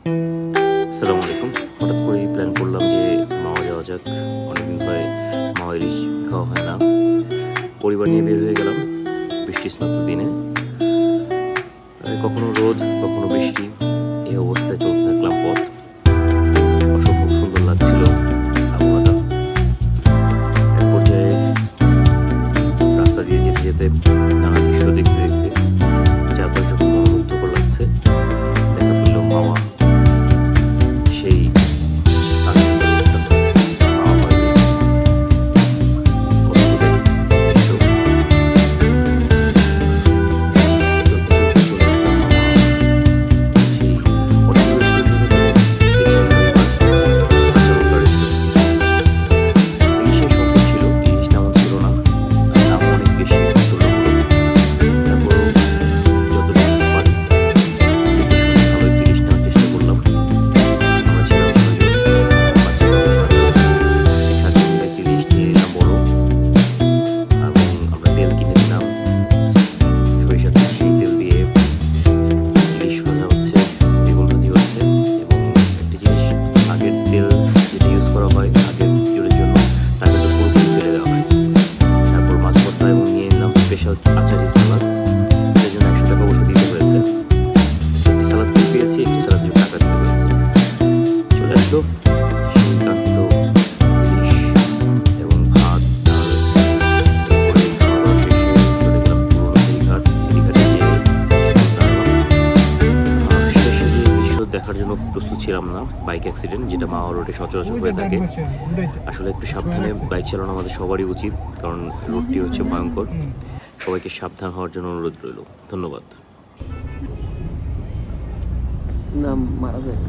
আসসালামু আলাইকুম। হঠাৎ করেই প্ল্যান করলাম যে মাওয়া যাওয়া যাক। অনেকদিন ধরে মাওয়া ইলিশ খাওয়া হয় না। পরিবার নিয়ে বের হয়ে গেলাম বৃষ্টি স্নাত দিনে। কখনো রোদ, কখনো বৃষ্টি, এই অবস্থায় চলতে থাকলাম পথ। অসম্ভব সুন্দর লাগছিল আবহাওয়াটা। এক পর্যায়ে রাস্তা দিয়ে যেতে যেতে নানা দৃশ্য দেখতে দেখতে চারপাশ যখন মনোমুগ্ধকর লাগছে, দেখা পেল মাওয়া। সেই আচারি সালাদ, এর জন্য 100 টাকা অবশ্য দিতে হয়েছে। একটি সালাদ পেয়েছি, একটি সালাদের টাকা দিতে হয়েছে। চলে আসলো সেই কাঙ্ক্ষিত ইলিশ এবং ভাত, ডাল। এরপরে খাওয়া দাওয়া শেষে চলে গেলাম পুরোনো ফেরিঘাট। ফেরিঘাটে যেয়ে শেষে যে দৃশ্য দেখার জন্য প্রস্তুত ছিলাম না, বাইক অ্যাক্সিডেন্ট, যেটা মাওয়া রোডে সচরাচর হয়ে থাকে। আসলে একটু সাবধানে বাইক চালানো আমাদের সবারই উচিত, কারণ রোডটি হচ্ছে ভয়ঙ্কর। সবাইকে সাবধান হওয়ার জন্য অনুরোধ রইল। ধন্যবাদ। নাম মারা যায়।